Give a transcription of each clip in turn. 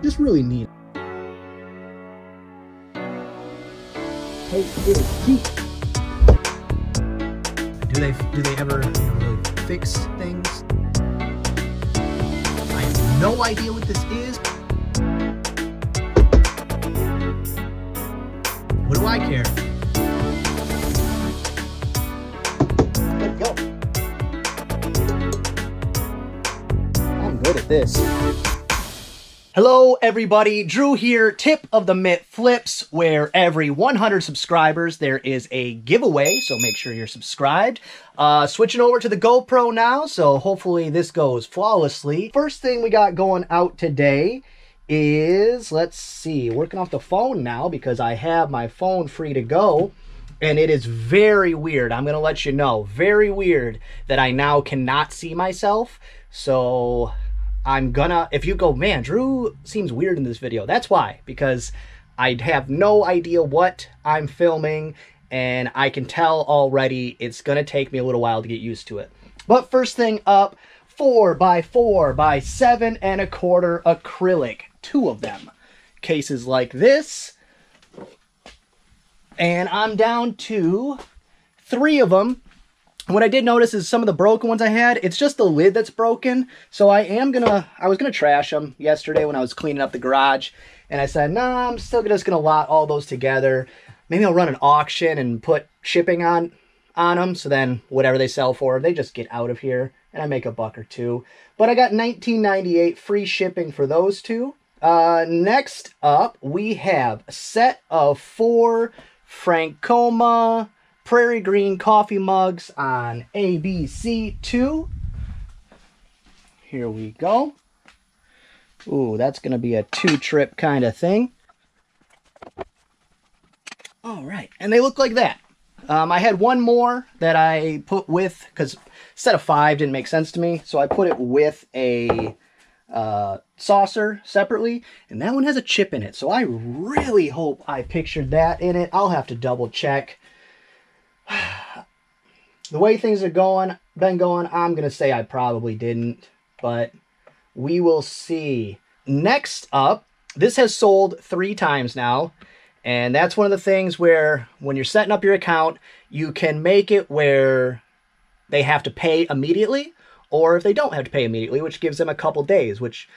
Just really neat. Tape is cheap. Do they ever really fix things? I have no idea what this is. What do I care? Let's go. I'm good at this. Hello everybody, Drew here. Tip of the Mitt Flips, where every 100 subscribers there is a giveaway, so make sure you're subscribed. Switching over to the GoPro now, so hopefully this goes flawlessly. First thing we got going out today is, let's see, working off the phone now because I have my phone free to go. And it is very weird, I'm gonna let you know, very weird that I now cannot see myself. So I'm gonna, if you go, man, Drew seems weird in this video, that's why, because I have no idea what I'm filming, and I can tell already it's gonna take me a little while to get used to it. But first thing up, 4x4 by 7 1/4 acrylic, 2 of them. Cases like this, and I'm down to 3 of them. What I did notice is some of the broken ones I had, it's just the lid that's broken. So I was gonna trash them yesterday when I was cleaning up the garage. And I said, nah, I'm still just gonna lot all those together. Maybe I'll run an auction and put shipping on them. So then whatever they sell for, they just get out of here and I make $1 or $2. But I got $19.98 free shipping for those 2. Next up, we have a set of 4 Francoma Prairie Green coffee mugs on ABC2. Here we go. Ooh, that's going to be a 2-trip kind of thing. All right, and they look like that. I had one more that I put with, because set of 5 didn't make sense to me, so I put it with a saucer separately, and that one has a chip in it, so I really hope I pictured that in it. I'll have to double check. The way things are been going, I'm going to say I probably didn't, but we will see. Next up, this has sold 3 times now, and that's one of the things where when you're setting up your account, you can make it where they have to pay immediately, or if they don't have to pay immediately, which gives them a couple days, which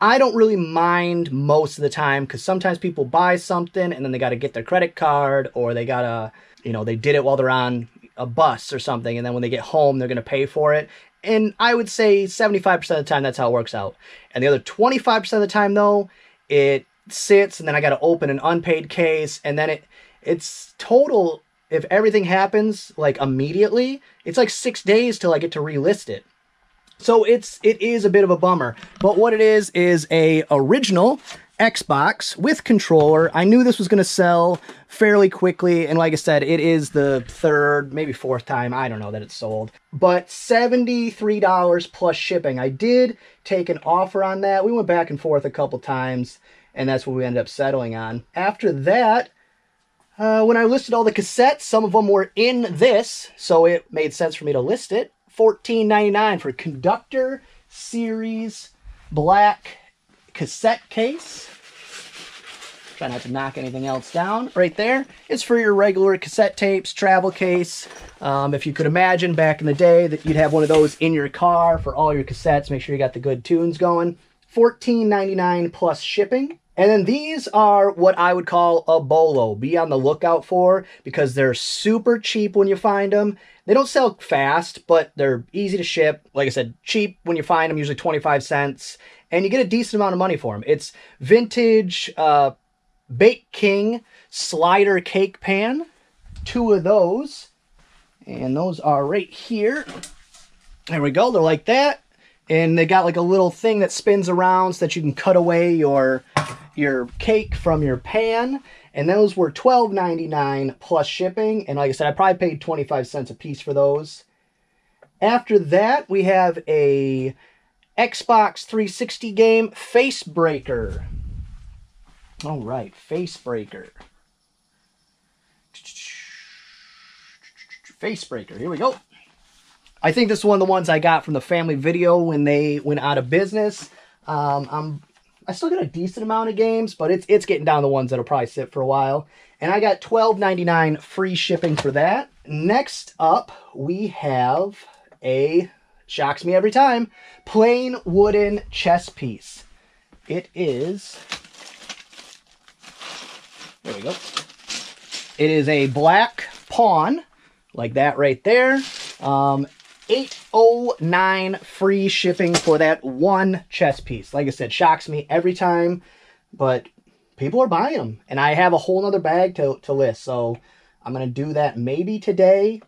I don't really mind most of the time, because sometimes people buy something and then they got to get their credit card, or they got to, you know, they did it while they're on a bus or something, and then when they get home, they're going to pay for it. And I would say 75% of the time, that's how it works out. And the other 25% of the time, though, it sits, and then I got to open an unpaid case, and then it's total, if everything happens, like, immediately, it's like 6 days till I get to relist it. So it is a bit of a bummer. But what it is a original Xbox with controller. I knew this was going to sell fairly quickly, and like I said, it is the 3rd, maybe 4th time, I don't know, that it's sold. But $73 plus shipping. I did take an offer on that. We went back and forth a couple times, and that's what we ended up settling on. After that, when I listed all the cassettes, some of them were in this, so it made sense for me to list it. $14.99 for Conductor Series Black Cassette Case. Try not to knock anything else down. Right there, it's for your regular cassette tapes, travel case. If you could imagine back in the day that you'd have one of those in your car for all your cassettes, make sure you got the good tunes going. $14.99 plus shipping. And then these are what I would call a bolo. Be on the lookout for, because they're super cheap when you find them. They don't sell fast, but they're easy to ship. Like I said, cheap when you find them, usually 25 cents. And you get a decent amount of money for them. It's vintage Bake King slider cake pan. 2 of those. And those are right here. There we go. They're like that. And they got like a little thing that spins around so that you can cut away your cake from your pan. And those were $12.99 plus shipping. And like I said, I probably paid 25 cents a piece for those. After that, we have a Xbox 360 game, Face Breaker. All right, Face Breaker. Face Breaker, here we go. I think this is one of the ones I got from the family video when they went out of business. I'm I still got a decent amount of games, but it's getting down to the ones that'll probably sit for a while. And I got $12.99 free shipping for that. Next up, we have a, shocks me every time, plain wooden chess piece. It is, there we go. It is a black pawn, like that right there. $8.09 free shipping for that one chess piece. Like I said, shocks me every time, but people are buying them. And I have a whole nother bag to list, so I'm going to do that maybe today.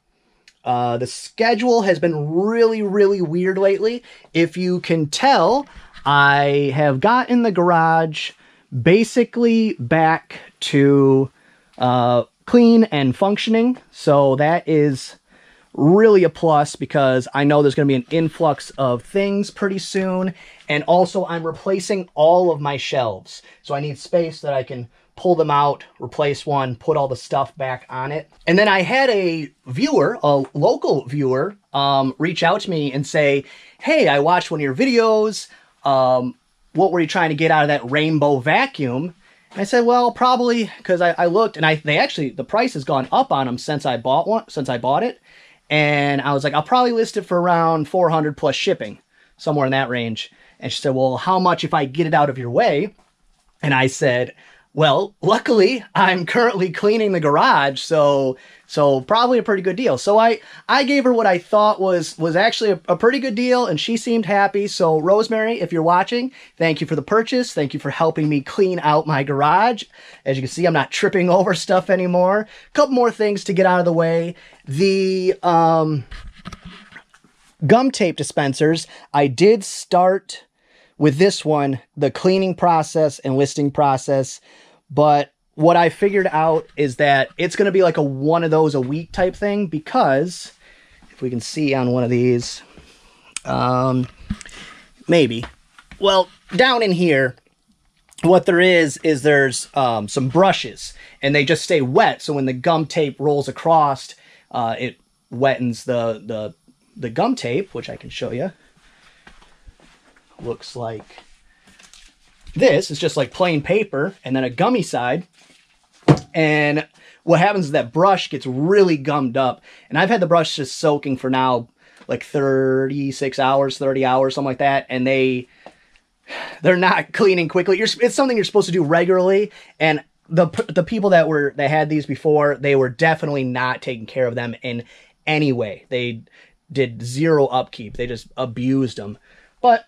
The schedule has been really, really weird lately. If you can tell, I have gotten the garage basically back to clean and functioning, so that is really a plus because I know there's going to be an influx of things pretty soon. And also I'm replacing all of my shelves. So I need space that I can pull them out, replace one, put all the stuff back on it. And then I had a viewer, a local viewer, reach out to me and say, hey, I watched one of your videos. What were you trying to get out of that rainbow vacuum? And I said, well, probably because I looked and they actually, the price has gone up on them since I bought it. And I was like, I'll probably list it for around $400 plus shipping, somewhere in that range. And she said, well, how much if I get it out of your way? And I said, well, luckily I'm currently cleaning the garage, so probably a pretty good deal. So I gave her what I thought was actually a pretty good deal, and she seemed happy. So Rosemary, if you're watching, thank you for the purchase. Thank you for helping me clean out my garage. As you can see, I'm not tripping over stuff anymore. A couple more things to get out of the way. The gum tape dispensers, I did start with this one, the cleaning process and listing process, but what I figured out is that it's going to be like one of those a week type thing, because if we can see on one of these, maybe, well, down in here, what there is there's some brushes, and they just stay wet. So when the gum tape rolls across, it wettens the gum tape, which I can show you. Looks like this. It's just like plain paper and then a gummy side. And what happens is that brush gets really gummed up. And I've had the brush just soaking for now like 36 hours, 30 hours, something like that. And they're not cleaning quickly. It's something you're supposed to do regularly. And the people that had these before, they were definitely not taking care of them in any way. They did zero upkeep. They just abused them. But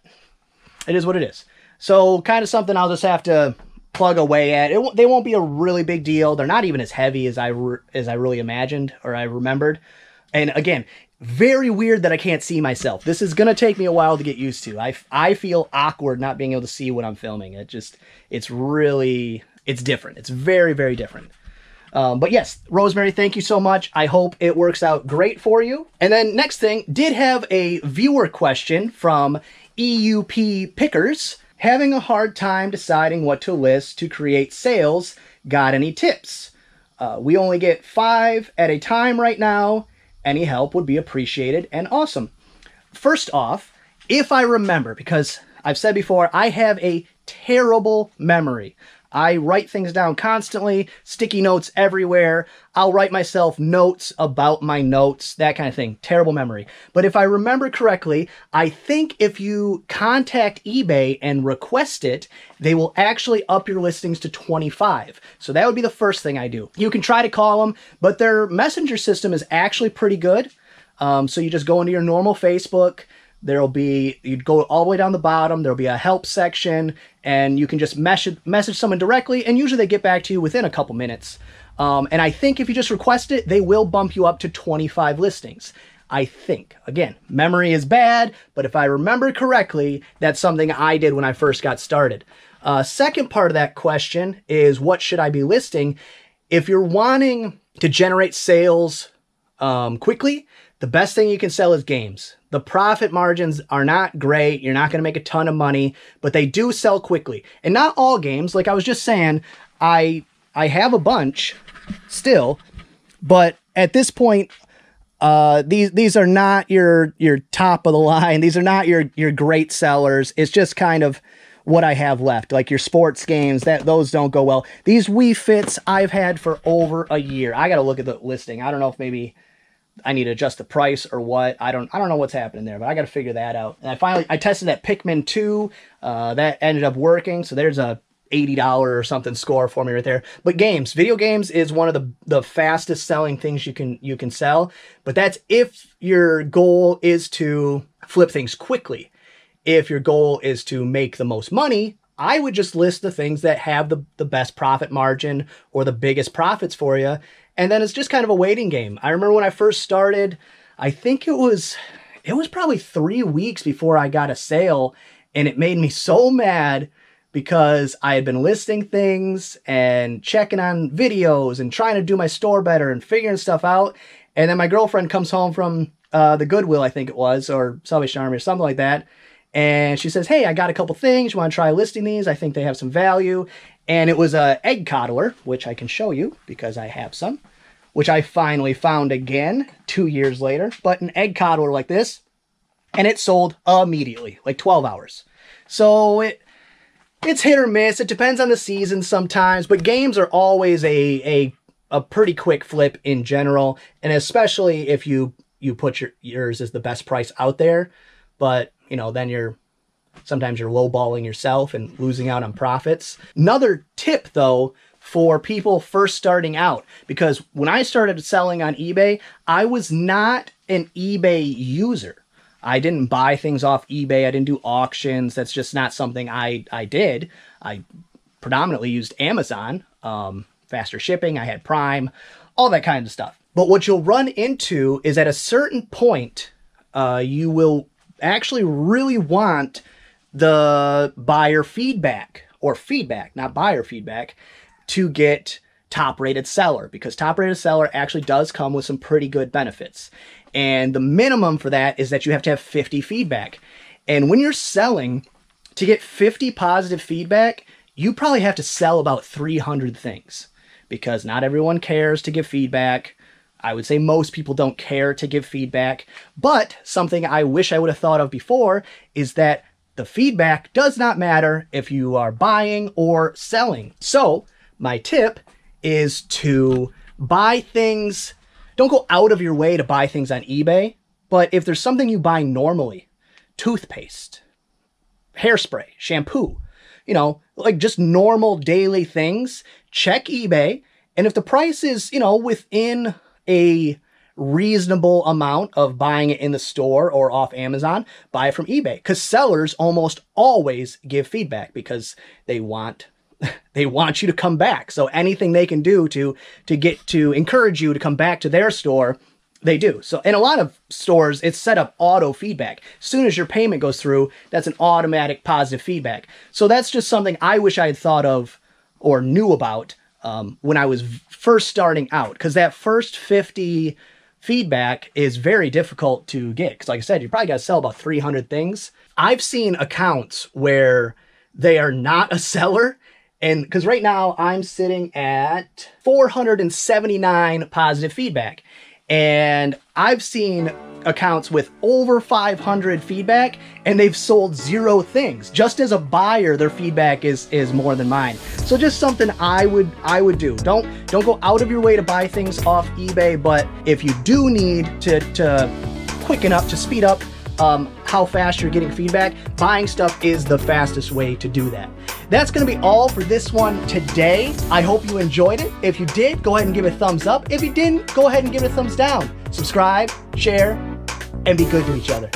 it is what it is. So kind of something I'll just have to plug away at. They won't be a really big deal. They're not even as heavy as I really imagined or I remembered. And again, very weird that I can't see myself. This is going to take me a while to get used to. I feel awkward not being able to see what I'm filming. It's different. It's very, very different. But yes, Rosemary, thank you so much. I hope it works out great for you. And then next thing, did have a viewer question from EUP Pickers. Having a hard time deciding what to list to create sales. Got any tips? We only get 5 at a time right now. Any help would be appreciated and awesome. First off, if I remember, because I've said before, I have a terrible memory. I write things down constantly, sticky notes everywhere. I'll write myself notes about my notes, that kind of thing. Terrible memory. But if I remember correctly, I think if you contact eBay and request it, they will actually up your listings to 25. So that would be the first thing I do. You can try to call them, but their messenger system is actually pretty good. So you just go into your normal Facebook. You'd go all the way down the bottom, there'll be a help section, and you can just message someone directly, and usually they get back to you within a couple minutes. And I think if you just request it, they will bump you up to 25 listings. I think. Again, memory is bad, but if I remember correctly, that's something I did when I first got started. Second part of that question is, what should I be listing? If you're wanting to generate sales quickly, the best thing you can sell is games. The profit margins are not great. You're not going to make a ton of money, but they do sell quickly. And not all games. Like I was just saying, I have a bunch still, but at this point, these are not your top of the line. These are not your great sellers. It's just kind of what I have left. Like your sports games, those don't go well. These Wii Fits I've had for over a year. I got to look at the listing. I don't know if maybe I need to adjust the price or what. I don't know what's happening there, but I got to figure that out. And I tested that Pikmin 2. That ended up working. So there's a $80 or something score for me right there. But video games is one of the fastest selling things you can sell. But that's if your goal is to flip things quickly. If your goal is to make the most money, I would just list the things that have the best profit margin or the biggest profits for you. And then it's just kind of a waiting game. I remember when I first started, I think it was probably 3 weeks before I got a sale, and it made me so mad because I had been listing things and checking on videos and trying to do my store better and figuring stuff out. And then my girlfriend comes home from the Goodwill, I think it was, or Salvation Army or something like that. And she says, hey, I got a couple things. You want to try listing these? I think they have some value. And it was an egg coddler, which I can show you because I have some, which I finally found again 2 years later. But an egg coddler like this, and it sold immediately, like 12 hours. So it's hit or miss. It depends on the season sometimes, but games are always a pretty quick flip in general, and especially if you put yours as the best price out there. But you know, then sometimes you're lowballing yourself and losing out on profits. Another tip though, for people first starting out, because when I started selling on eBay, I was not an eBay user. I didn't buy things off eBay. I didn't do auctions. That's just not something I did. I predominantly used Amazon, faster shipping. I had Prime, all that kind of stuff. But what you'll run into is at a certain point, you will actually really want the buyer feedback, or feedback, not buyer feedback, to get top rated seller, because top rated seller actually does come with some pretty good benefits. And the minimum for that is that you have to have 50 feedback. And when you're selling, to get 50 positive feedback, you probably have to sell about 300 things, because not everyone cares to give feedback. I would say most people don't care to give feedback, but something I wish I would have thought of before is that the feedback does not matter if you are buying or selling. So my tip is to buy things. Don't go out of your way to buy things on eBay, but if there's something you buy normally, toothpaste, hairspray, shampoo, you know, like just normal daily things, check eBay. And if the price is, you know, within a reasonable amount of buying it in the store or off Amazon, buy it from eBay, because sellers almost always give feedback because they want you to come back. So anything they can do to encourage you to come back to their store, they do. So in a lot of stores, it's set up auto feedback. As soon as your payment goes through, that's an automatic positive feedback. So that's just something I wish I had thought of or knew about when I was first starting out, because that first 50 feedback is very difficult to get. Because like I said, you probably got to sell about 300 things. I've seen accounts where they are not a seller, and because right now I'm sitting at 479 positive feedback, and I've seen accounts with over 500 feedback, and they've sold 0 things. Just as a buyer, their feedback is more than mine. So just something I would do. Don't go out of your way to buy things off eBay, but if you do need to quicken up, to speed up how fast you're getting feedback, buying stuff is the fastest way to do that. That's going to be all for this one today. I hope you enjoyed it. If you did, go ahead and give it a thumbs up. If you didn't, go ahead and give it a thumbs down. Subscribe, share, and be good to each other.